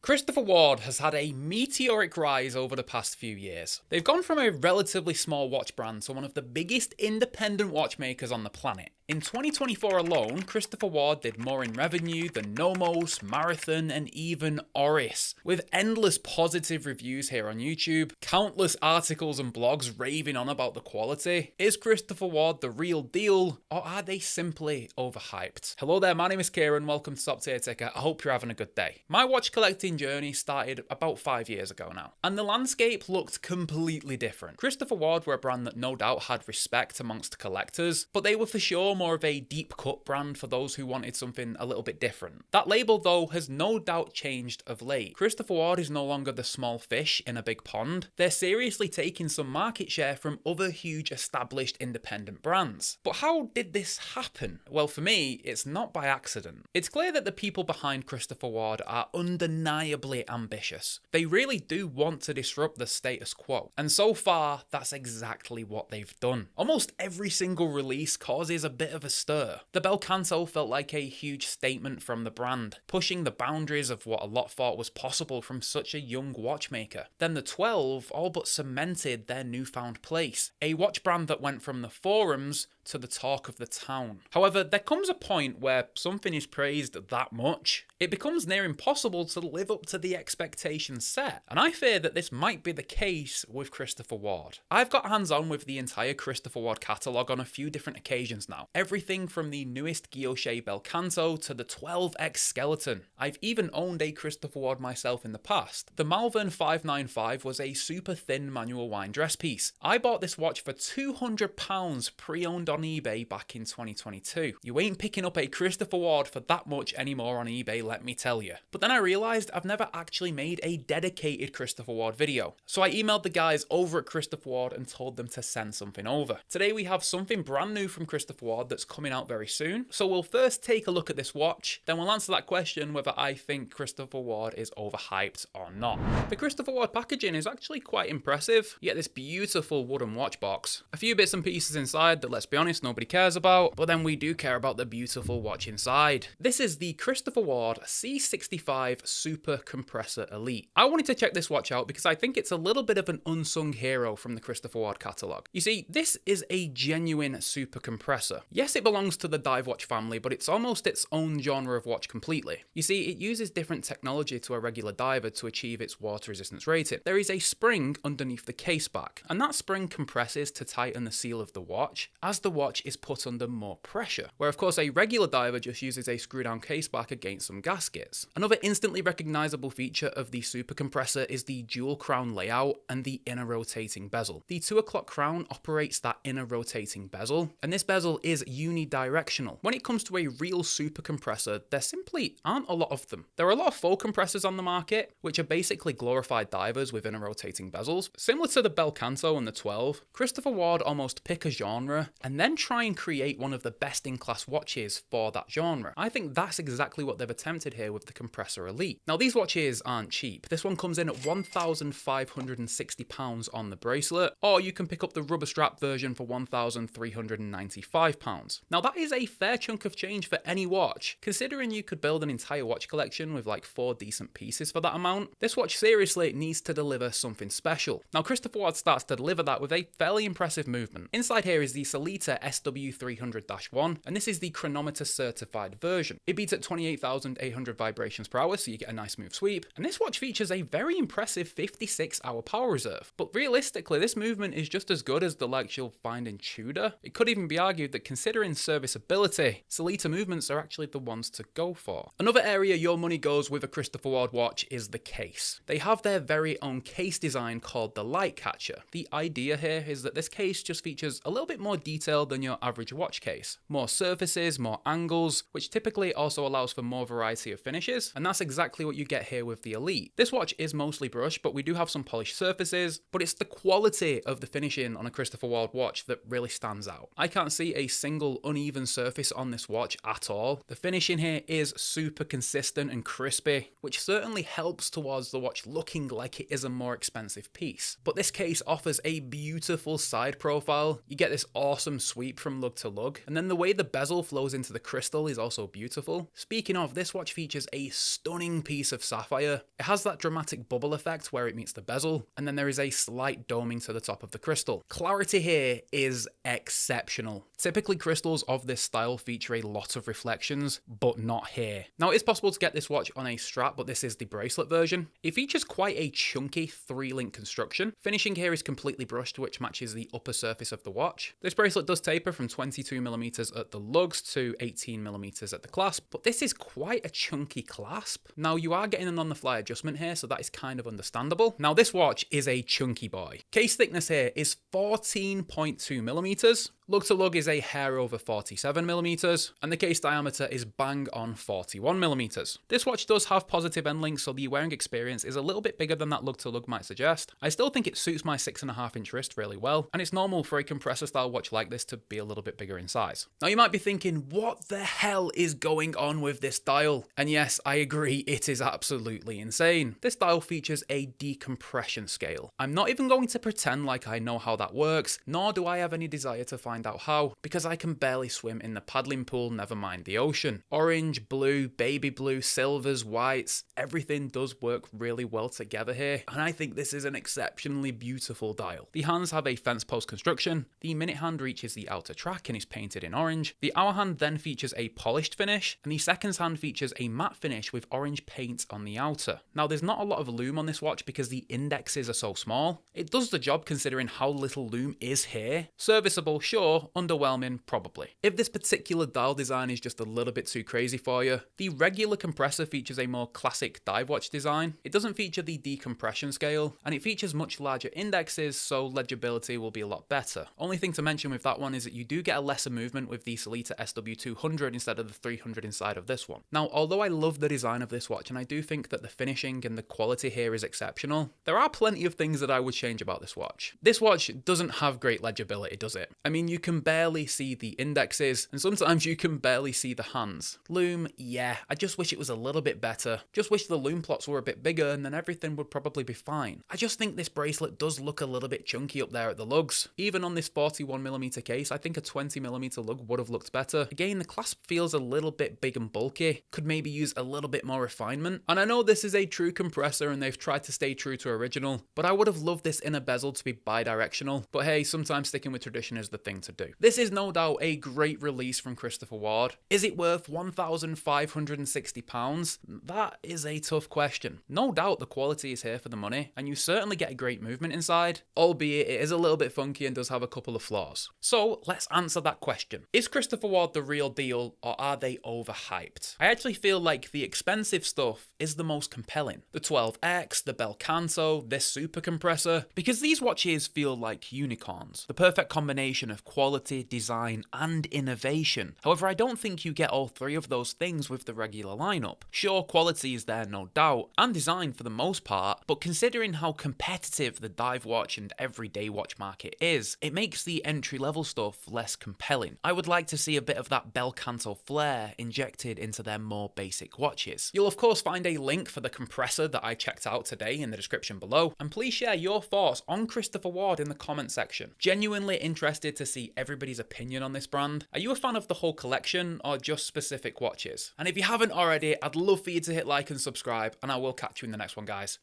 Christopher Ward has had a meteoric rise over the past few years. They've gone from a relatively small watch brand to one of the biggest independent watchmakers on the planet. In 2024 alone, Christopher Ward did more in revenue than Nomos, Marathon, and even Oris. With endless positive reviews here on YouTube, countless articles and blogs raving on about the quality. Is Christopher Ward the real deal, or are they simply overhyped? Hello there, my name is Kieran, welcome to Top Tier Ticker. I hope you're having a good day. My watch collecting journey started about 5 years ago now, and the landscape looked completely different. Christopher Ward were a brand that no doubt had respect amongst collectors, but they were for sure more of a deep cut brand for those who wanted something a little bit different. That label though has no doubt changed of late. Christopher Ward is no longer the small fish in a big pond. They're seriously taking some market share from other huge established independent brands. But how did this happen? Well, for me, it's not by accident. It's clear that the people behind Christopher Ward are undeniably ambitious. They really do want to disrupt the status quo. And so far, that's exactly what they've done. Almost every single release causes a bit of a stir. The Bel Canto felt like a huge statement from the brand, pushing the boundaries of what a lot thought was possible from such a young watchmaker. Then the 12 all but cemented their newfound place, a watch brand that went from the forums to the talk of the town. However, there comes a point where something is praised that much, it becomes near impossible to live up to the expectations set, and I fear that this might be the case with Christopher Ward. I've got hands-on with the entire Christopher Ward catalogue on a few different occasions now, everything from the newest Guilloche Bel Canto to the 12X Skeleton. I've even owned a Christopher Ward myself in the past. The Malvern 595 was a super thin manual wine dress piece. I bought this watch for £200 pre-owned on eBay back in 2022. You ain't picking up a Christopher Ward for that much anymore on eBay, let me tell you. But then I realised I've never actually made a dedicated Christopher Ward video. So I emailed the guys over at Christopher Ward and told them to send something over. Today we have something brand new from Christopher Ward that's coming out very soon. So we'll first take a look at this watch, then we'll answer that question whether I think Christopher Ward is overhyped or not. The Christopher Ward packaging is actually quite impressive. You get this beautiful wooden watch box. A few bits and pieces inside that, let's be honest, nobody cares about, but then we do care about the beautiful watch inside. This is the Christopher Ward C65 Super Compressor Elite. I wanted to check this watch out because I think it's a little bit of an unsung hero from the Christopher Ward catalogue. You see, this is a genuine super compressor. Yes, it belongs to the dive watch family, but it's almost its own genre of watch completely. You see, it uses different technology to a regular diver to achieve its water resistance rating. There is a spring underneath the case back, and that spring compresses to tighten the seal of the watch as the watch is put under more pressure, where of course a regular diver just uses a screw down case back against some gaskets. Another instantly recognizable feature of the super compressor is the dual crown layout and the inner rotating bezel. The 2 o'clock crown operates that inner rotating bezel, and this bezel is unidirectional. When it comes to a real super compressor, there simply aren't a lot of them. There are a lot of faux compressors on the market, which are basically glorified divers with inner rotating bezels. Similar to the Bel Canto and the 12, Christopher Ward almost pick a genre and then try and create one of the best in class watches for that genre. I think that's exactly what they've attempted here with the Compressor Elite. Now these watches aren't cheap. This one comes in at £1,560 on the bracelet, or you can pick up the rubber strap version for £1,395. Now that is a fair chunk of change for any watch, considering you could build an entire watch collection with like 4 decent pieces for that amount. This watch seriously needs to deliver something special. Now Christopher Ward starts to deliver that with a fairly impressive movement. Inside here is the Solita SW300-1, and this is the chronometer certified version. It beats at 28,800 vibrations per hour, so you get a nice smooth sweep, and this watch features a very impressive 56-hour power reserve. But realistically, this movement is just as good as the likes you'll find in Tudor. It could even be argued that considering serviceability, Solita movements are actually the ones to go for. Another area your money goes with a Christopher Ward watch is the case. They have their very own case design called the Light Catcher. The idea here is that this case just features a little bit more detail than your average watch case. More surfaces, more angles, which typically also allows for more variety of finishes, and that's exactly what you get here with the Elite. This watch is mostly brushed, but we do have some polished surfaces, but it's the quality of the finishing on a Christopher Ward watch that really stands out. I can't see a single uneven surface on this watch at all. The finishing here is super consistent and crispy, which certainly helps towards the watch looking like it is a more expensive piece. But this case offers a beautiful side profile. You get this awesome sweep from lug to lug, and then the way the bezel flows into the crystal is also beautiful. Speaking of, this watch watch features a stunning piece of sapphire. It has that dramatic bubble effect where it meets the bezel, and then there is a slight doming to the top of the crystal. Clarity here is exceptional. Typically crystals of this style feature a lot of reflections, but not here. Now it is possible to get this watch on a strap, but this is the bracelet version. It features quite a chunky 3-link construction. Finishing here is completely brushed, which matches the upper surface of the watch. This bracelet does taper from 22mm at the lugs to 18mm at the clasp, but this is quite a chunky clasp. Now you are getting an on-the-fly adjustment here, so that is kind of understandable. Now this watch is a chunky boy. Case thickness here is 14.2mm. Lug to lug is a hair over 47mm, and the case diameter is bang on 41mm. This watch does have positive end links, so the wearing experience is a little bit bigger than that lug to lug might suggest. I still think it suits my 6.5-inch wrist really well, and it's normal for a compressor style watch like this to be a little bit bigger in size. Now you might be thinking, what the hell is going on with this dial? And yes, I agree, it is absolutely insane. This dial features a decompression scale. I'm not even going to pretend like I know how that works, nor do I have any desire to find out how, because I can barely swim in the paddling pool, never mind the ocean. Orange, blue, baby blue, silvers, whites, everything does work really well together here, and I think this is an exceptionally beautiful dial. The hands have a fence post construction, the minute hand reaches the outer track and is painted in orange, the hour hand then features a polished finish, and the seconds hand features a matte finish with orange paint on the outer. Now there's not a lot of lume on this watch because the indexes are so small. It does the job considering how little lume is here. Serviceable, sure. Underwhelming, probably. If this particular dial design is just a little bit too crazy for you, the regular compressor features a more classic dive watch design. It doesn't feature the decompression scale, and it features much larger indexes, so legibility will be a lot better. Only thing to mention with that one is that you do get a lesser movement with the Sellita SW200 instead of the 300 inside of this one. Now, although I love the design of this watch, and I do think that the finishing and the quality here is exceptional, there are plenty of things that I would change about this watch. This watch doesn't have great legibility, does it? I mean, you can barely see the indexes, and sometimes you can barely see the hands. Lume, yeah, I just wish it was a little bit better. Just wish the lume plots were a bit bigger, and then everything would probably be fine. I just think this bracelet does look a little bit chunky up there at the lugs. Even on this 41mm case, I think a 20mm lug would have looked better. Again, the clasp feels a little bit big and bulky. Could maybe use a little bit more refinement. And I know this is a true compressor and they've tried to stay true to original, but I would have loved this inner bezel to be bi-directional. But hey, sometimes sticking with tradition is the thing to do. This is no doubt a great release from Christopher Ward. Is it worth £1,560? That is a tough question. No doubt the quality is here for the money, and you certainly get a great movement inside, albeit it is a little bit funky and does have a couple of flaws. So let's answer that question. Is Christopher Ward the real deal, or are they overhyped? I actually feel like the expensive stuff is the most compelling. The 12X, the Bel Canto, this super compressor, because these watches feel like unicorns. The perfect combination of quality, design, and innovation. However, I don't think you get all three of those things with the regular lineup. Sure, quality is there, no doubt, and design for the most part, but considering how competitive the dive watch and everyday watch market is, it makes the entry-level stuff less compelling. I would like to see a bit of that Bel Canto flair injected into their more basic watches. You'll of course find a link for the compressor that I checked out today in the description below, and please share your thoughts on Christopher Ward in the comment section. Genuinely interested to see everybody's opinion on this brand. Are you a fan of the whole collection or just specific watches? And if you haven't already, I'd love for you to hit like and subscribe, and I will catch you in the next one, guys.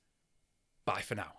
Bye for now.